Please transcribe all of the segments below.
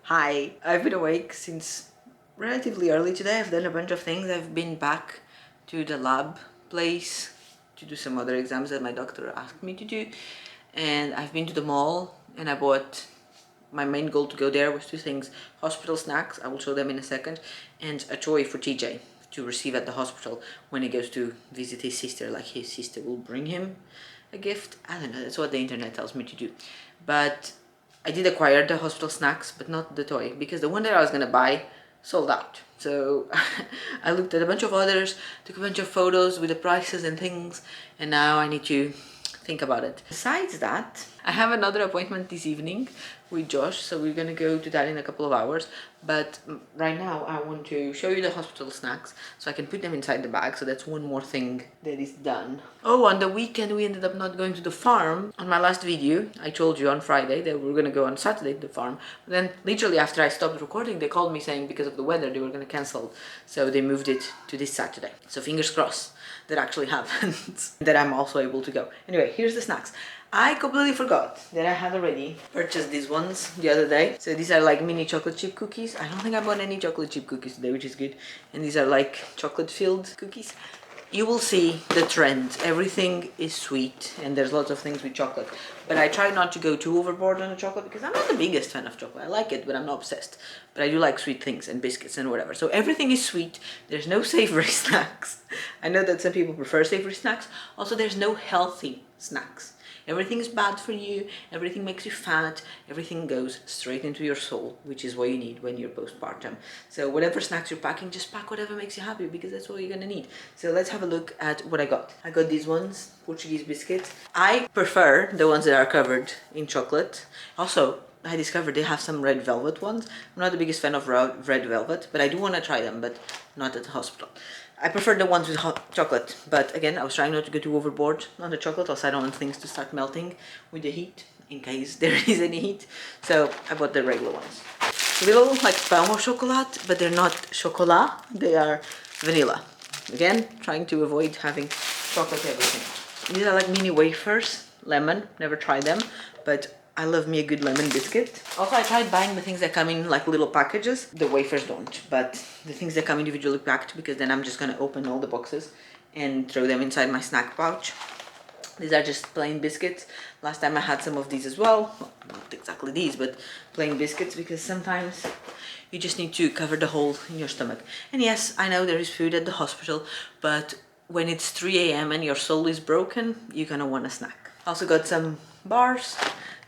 Hi, I've been awake since relatively early today. I've done a bunch of things. I've been back to the lab place to do some other exams that my doctor asked me to do. And I've been to the mall and I bought, my main goal to go there was two things: hospital snacks, I will show them in a second, and a toy for TJ to receive at the hospital when he goes to visit his sister. Like his sister will bring him a gift. I don't know, that's what the internet tells me to do. But I did acquire the hospital snacks, but not the toy, because the one that I was gonna buy sold out. So I looked at a bunch of others, took a bunch of photos with the prices and things, and now I need to think about it. Besides that, I have another appointment this evening with Josh, so we're gonna go to that in a couple of hours. But right now I want to show you the hospital snacks so I can put them inside the bag. So that's one more thing that is done. Oh, on the weekend we ended up not going to the farm. On my last video I told you on Friday that we were gonna go on Saturday to the farm, but then literally after I stopped recording they called me saying because of the weather they were gonna cancel, so they moved it to this Saturday. So fingers crossed that actually happens, that I'm also able to go. Anyway, here's the snacks. I completely forgot that I had already purchased these ones the other day. So these are like mini chocolate chip cookies. I don't think I bought any chocolate chip cookies today, which is good. And these are like chocolate filled cookies. You will see the trend. Everything is sweet and there's lots of things with chocolate. But I try not to go too overboard on the chocolate because I'm not the biggest fan of chocolate. I like it, but I'm not obsessed. But I do like sweet things and biscuits and whatever. So everything is sweet. There's no savory snacks. I know that some people prefer savory snacks. Also, there's no healthy snacks. Everything is bad for you, everything makes you fat, everything goes straight into your soul, which is what you need when you're postpartum. So whatever snacks you're packing, just pack whatever makes you happy because that's what you're gonna need. So let's have a look at what I got. I got these ones, Portuguese biscuits. I prefer the ones that are covered in chocolate. Also, I discovered they have some red velvet ones. I'm not the biggest fan of red velvet, but I do want to try them, but not at the hospital. I prefer the ones with hot chocolate, but again, I was trying not to go too overboard on the chocolate, else I don't want things to start melting with the heat, in case there is any heat. So I bought the regular ones. Little like pain au chocolat, but they're not chocolat, they are vanilla. Again, trying to avoid having chocolate everything. These are like mini wafers, lemon, never tried them, but I love me a good lemon biscuit. Also, I tried buying the things that come in like little packages. The wafers don't, but the things that come individually packed, because then I'm just gonna open all the boxes and throw them inside my snack pouch. These are just plain biscuits. Last time I had some of these as well. Not exactly these, but plain biscuits, because sometimes you just need to cover the hole in your stomach. And yes, I know there is food at the hospital, but when it's 3 a.m. and your soul is broken, you're gonna want a snack. Also got some bars.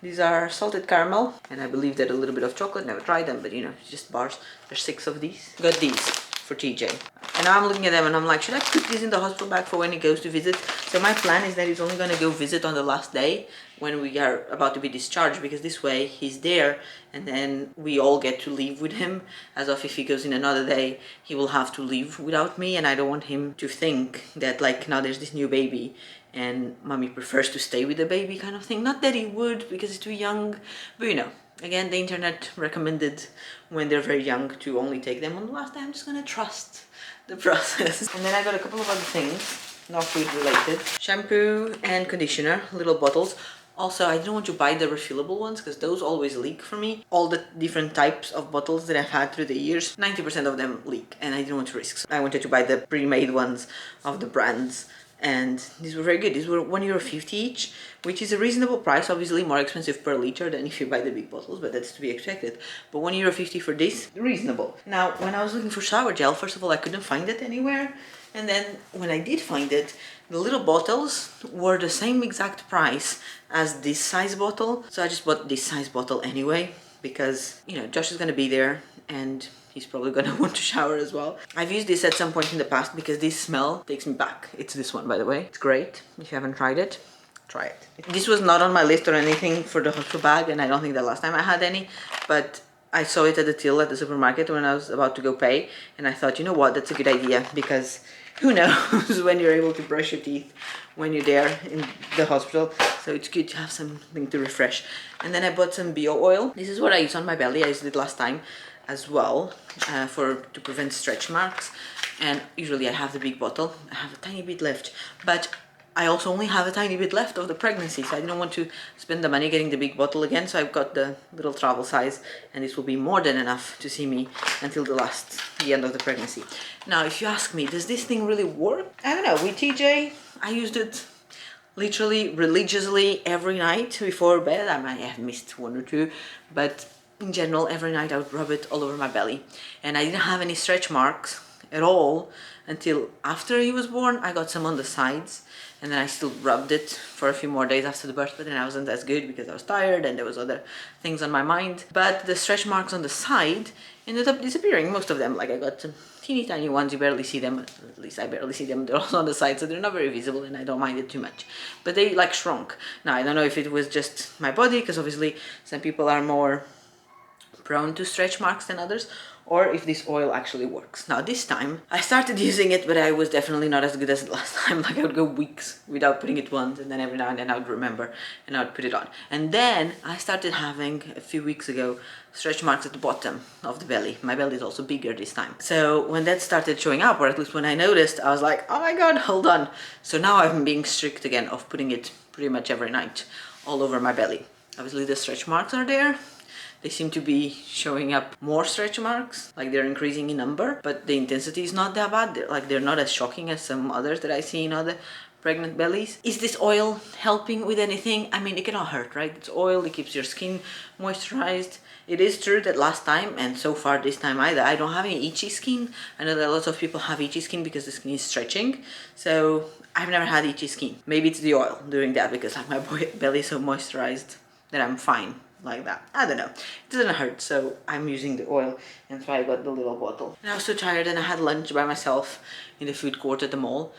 These are salted caramel, and I believe that a little bit of chocolate. Never tried them, but you know, it's just bars. There's 6 of these. Got these for TJ. And now I'm looking at them and I'm like, should I put these in the hospital bag for when he goes to visit? So my plan is that he's only gonna go visit on the last day when we are about to be discharged, because this way he's there and then we all get to leave with him. As of if he goes in another day, he will have to leave without me, and I don't want him to think that like now there's this new baby and mommy prefers to stay with the baby kind of thing. Not that he would, because he's too young, but you know, again, the internet recommended when they're very young to only take them on the last day. I'm just gonna trust the process. And then I got a couple of other things, not food related. Shampoo and conditioner, little bottles. Also, I didn't want to buy the refillable ones because those always leak for me. All the different types of bottles that I've had through the years, 90% of them leak, and I didn't want to risk. So I wanted to buy the pre-made ones of the brands. And these were very good. These were €1.50 each, which is a reasonable price. Obviously more expensive per liter than if you buy the big bottles, but that's to be expected. But €1.50 for this, reasonable. Now, when I was looking for shower gel, first of all, I couldn't find it anywhere. And then when I did find it, the little bottles were the same exact price as this size bottle. So I just bought this size bottle anyway, because, you know, Josh is gonna be there and he's probably gonna want to shower as well. I've used this at some point in the past because this smell takes me back. It's this one, by the way. It's great. If you haven't tried it, try it. This was not on my list or anything for the hospital bag, and I don't think the last time I had any, but I saw it at the till at the supermarket when I was about to go pay, and I thought, you know what, that's a good idea, because who knows when you're able to brush your teeth when you're there in the hospital. So it's good to have something to refresh. And then I bought some bio oil. This is what I use on my belly. I used it last time as well, to prevent stretch marks. And usually I have the big bottle. I have a tiny bit left, but I also only have a tiny bit left of the pregnancy, so I didn't want to spend the money getting the big bottle again, so I've got the little travel size, and this will be more than enough to see me until the end of the pregnancy. Now, if you ask me, does this thing really work? I don't know. With TJ, I used it literally religiously every night before bed. I might have missed one or two, but in general, every night I would rub it all over my belly, and I didn't have any stretch marks at all until after he was born. I got some on the sides, and then I still rubbed it for a few more days after the birth, but then I wasn't as good because I was tired and there was other things on my mind. But the stretch marks on the side ended up disappearing, most of them. Like, I got some teeny tiny ones, you barely see them, at least I barely see them. They're also on the side, so they're not very visible, and I don't mind it too much, but they like shrunk. Now, I don't know if it was just my body, because obviously some people are more prone to stretch marks than others, or if this oil actually works. Now, this time I started using it, but I was definitely not as good as the last time. Like, I would go weeks without putting it once, and then every now and then I would remember and I would put it on. And then I started having, a few weeks ago, stretch marks at the bottom of the belly. My belly is also bigger this time. So when that started showing up, or at least when I noticed, I was like, oh my god, hold on. So now I'm being strict again of putting it pretty much every night all over my belly. Obviously the stretch marks are there. They seem to be showing up more stretch marks, like they're increasing in number, but the intensity is not that bad. They're not as shocking as some others that I see in other pregnant bellies. Is this oil helping with anything? I mean, it cannot hurt, right? It's oil, it keeps your skin moisturized. It is true that last time, and so far this time either, I don't have any itchy skin. I know that lots of people have itchy skin because the skin is stretching, so I've never had itchy skin. Maybe it's the oil doing that, because like my belly is so moisturized that I'm fine like that. I don't know. It doesn't hurt, so I'm using the oil, and so I got the little bottle. And I was so tired, and I had lunch by myself in the food court at the mall.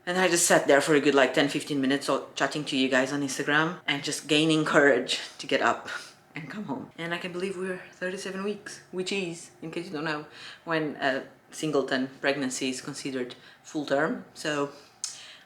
And I just sat there for a good like 10-15 minutes chatting to you guys on Instagram and just gaining courage to get up and come home. And I can believe we're 37 weeks, which is, in case you don't know, when a singleton pregnancy is considered full term. So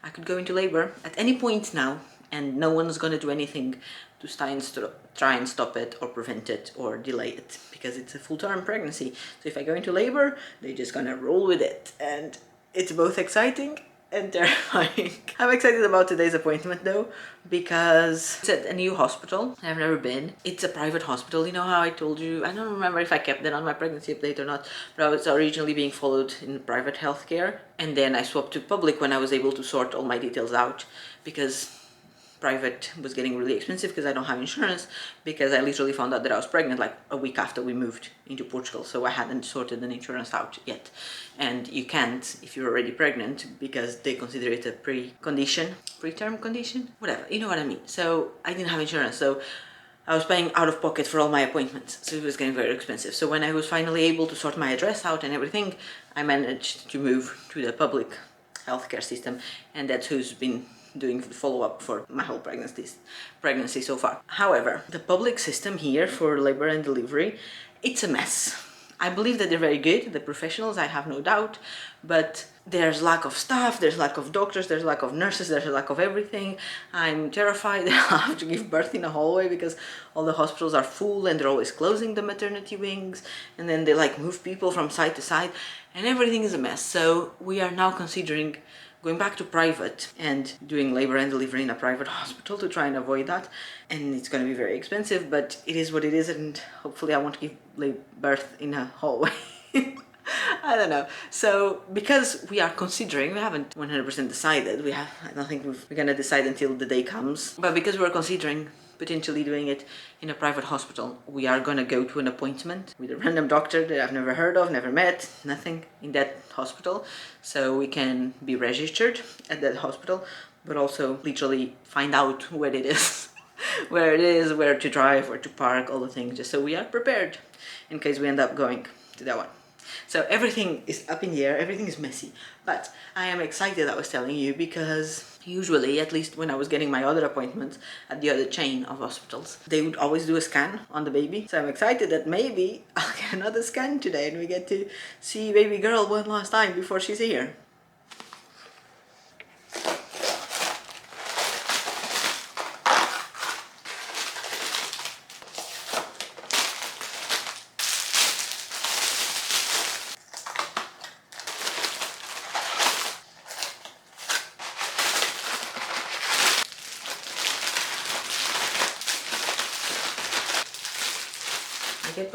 I could go into labor at any point now, and no one's gonna do anything to try and stop it or prevent it or delay it, because it's a full-term pregnancy. So if I go into labor, they're just gonna roll with it, and it's both exciting and terrifying. I'm excited about today's appointment though, because it's at a new hospital. I've never been. It's a private hospital. You know how I told you, I don't remember if I kept that on my pregnancy update or not, but I was originally being followed in private healthcare, and then I swapped to public when I was able to sort all my details out, because private was getting really expensive because I don't have insurance, because I literally found out that I was pregnant like a week after we moved into Portugal, so I hadn't sorted an insurance out yet. And you can't if you're already pregnant, because they consider it a preterm condition, whatever, you know what I mean. So I didn't have insurance, so I was paying out of pocket for all my appointments, so it was getting very expensive. So when I was finally able to sort my address out and everything, I managed to move to the public healthcare system, and that's who's been doing follow-up for my whole pregnancy so far. However, the public system here for labor and delivery, it's a mess. I believe that they're very good, the professionals, I have no doubt, but there's lack of staff, there's lack of doctors, there's lack of nurses, there's a lack of everything. I'm terrified that I'll have to give birth in a hallway, because all the hospitals are full and they're always closing the maternity wings, and then they like move people from side to side, and everything is a mess. So we are now considering going back to private and doing labor and delivery in a private hospital to try and avoid that. And it's going to be very expensive, but it is what it is, and hopefully I won't give birth in a hallway. I don't know. So because we are considering, we haven't 100% decided, I don't think we're going to decide until the day comes, but because we're considering potentially doing it in a private hospital, we are going to go to an appointment with a random doctor that I've never heard of, never met, nothing in that hospital, so we can be registered at that hospital, but also literally find out where it is where to drive, where to park, all the things, just so we are prepared in case we end up going to that one. So everything is up in the air, everything is messy, but I am excited, I was telling you, because usually, at least when I was getting my other appointments at the other chain of hospitals, they would always do a scan on the baby. So I'm excited that maybe I'll get another scan today and we get to see baby girl one last time before she's here.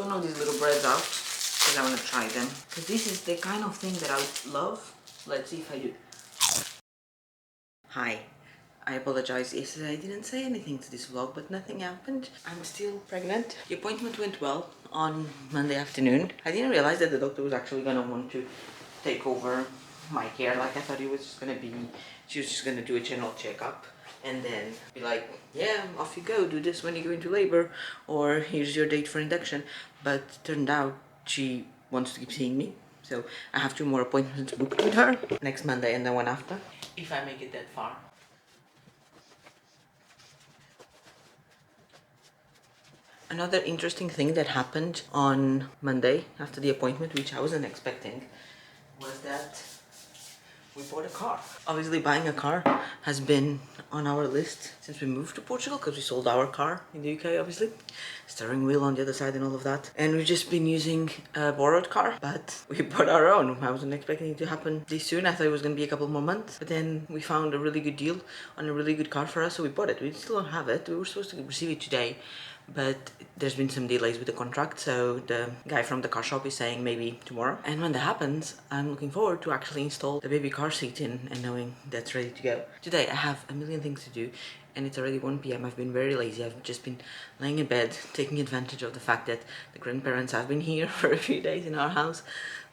one of these little breads out because I want to try them. Because this is the kind of thing that I would love. Let's see if I do. Hi. I apologize. Yesterday I didn't say anything to this vlog, but nothing happened. I'm still pregnant. The appointment went well on Monday afternoon. I didn't realize that the doctor was actually gonna want to take over my care. Like, I thought it was just gonna be, she was just gonna do a general checkup and then be like, yeah, off you go, do this when you go into labor, or here's your date for induction. But turned out she wants to keep seeing me. So I have 2 more appointments booked with her, next Monday and the one after, if I make it that far. Another interesting thing that happened on Monday after the appointment, which I wasn't expecting, was that we bought a car. Obviously, buying a car has been on our list since we moved to Portugal, because we sold our car in the UK, obviously. Steering wheel on the other side and all of that. And we've just been using a borrowed car, but we bought our own. I wasn't expecting it to happen this soon. I thought it was going to be a couple more months. But then we found a really good deal on a really good car for us, so we bought it. We still don't have it. We were supposed to receive it today, but there's been some delays with the contract, so the guy from the car shop is saying maybe tomorrow. And when that happens, I'm looking forward to actually install the baby car seat in and knowing that's ready to go. Today I have a million things to do and it's already 1 p.m. I've been very lazy. I've just been laying in bed, taking advantage of the fact that the grandparents have been here for a few days in our house,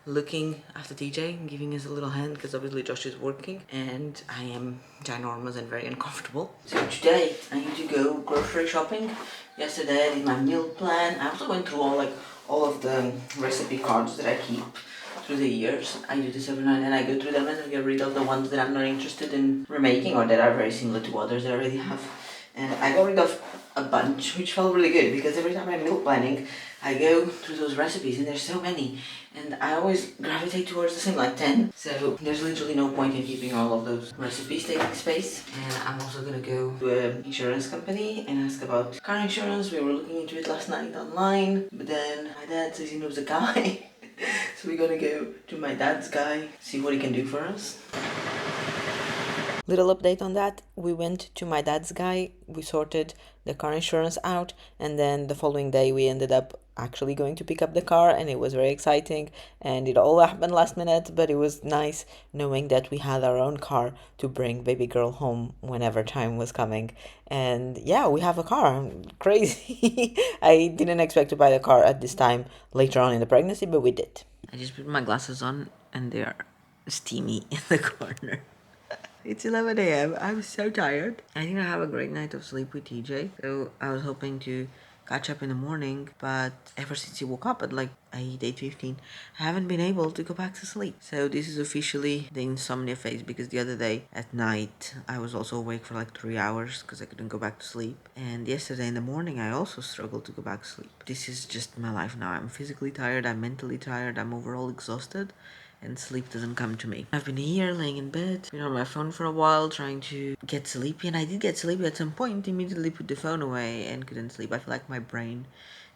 looking after TJ and giving us a little hand, because obviously Josh is working and I am ginormous and very uncomfortable. So today I need to go grocery shopping. Yesterday I did my meal plan. I also went through all of the recipe cards that I keep through the years. I do this every now and then. I go through them and I get rid of the ones that I'm not interested in remaking or that are very similar to others that I already have. And I got rid of a bunch, which felt really good, because every time I'm meal planning, I go through those recipes and there's so many. And I always gravitate towards the same, like 10. So there's literally no point in keeping all of those recipes taking space. And I'm also gonna go to an insurance company and ask about car insurance. We were looking into it last night online, but then my dad says he knows a guy. So we're gonna go to my dad's guy, see what he can do for us. Little update on that, we went to my dad's guy, we sorted the car insurance out, and then the following day we ended up actually going to pick up the car, and it was very exciting, and it all happened last minute, but it was nice knowing that we had our own car to bring baby girl home whenever time was coming. And yeah, we have a car. Crazy. I didn't expect to buy the car at this time later on in the pregnancy, but we did. I just put my glasses on and they are steamy in the corner. It's 11 a.m. I'm so tired. I didn't have a great night of sleep with TJ, so I was hoping to catch up in the morning, but ever since he woke up at like 8:15, I haven't been able to go back to sleep. So this is officially the insomnia phase, because the other day at night I was also awake for like 3 hours because I couldn't go back to sleep. And yesterday in the morning I also struggled to go back to sleep. This is just my life now. I'm physically tired, I'm mentally tired, I'm overall exhausted, and sleep doesn't come to me. I've been here laying in bed, been on my phone for a while trying to get sleepy, and I did get sleepy at some point, immediately put the phone away and couldn't sleep. I feel like my brain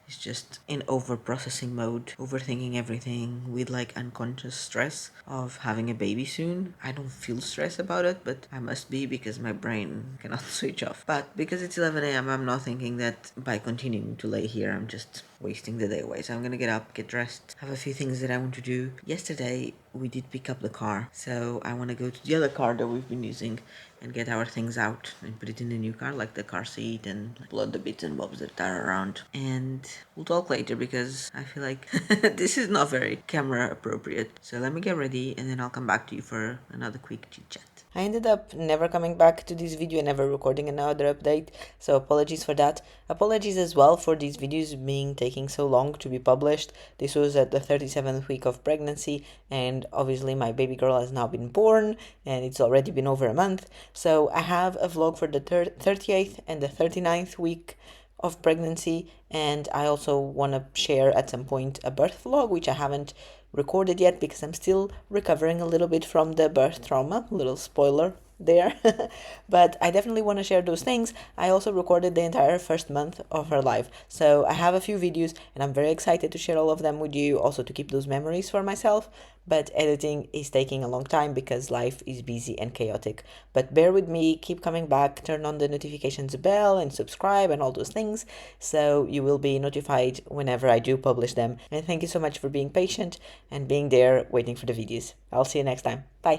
is just in over-processing mode, overthinking everything with like unconscious stress of having a baby soon. I don't feel stressed about it, but I must be, because my brain cannot switch off. But because it's 11 a.m, I'm not thinking that by continuing to lay here I'm just wasting the day away. So I'm gonna get up, get dressed, have a few things that I want to do. Yesterday we did pick up the car, so I want to go to the other car that we've been using and get our things out and put it in the new car, like the car seat and like, blood the bits and bobs that are around. And we'll talk later, because I feel like this is not very camera appropriate. So let me get ready and then I'll come back to you for another quick chit chat. I ended up never coming back to this video and never recording another update, so apologies for that. Apologies as well for these videos being taking so long to be published. This was at the 37th week of pregnancy, and obviously my baby girl has now been born and it's already been over a month. So I have a vlog for the 38th and the 39th week of pregnancy, and I also want to share at some point a birth vlog, which I haven't recorded yet because I'm still recovering a little bit from the birth trauma. Little spoiler there. But I definitely want to share those things. I also recorded the entire first month of her life, so I have a few videos and I'm very excited to share all of them with you, also to keep those memories for myself. But editing is taking a long time because life is busy and chaotic. But bear with me, keep coming back, turn on the notifications bell and subscribe and all those things, so you will be notified whenever I do publish them. And thank you so much for being patient and being there waiting for the videos. I'll see you next time. Bye.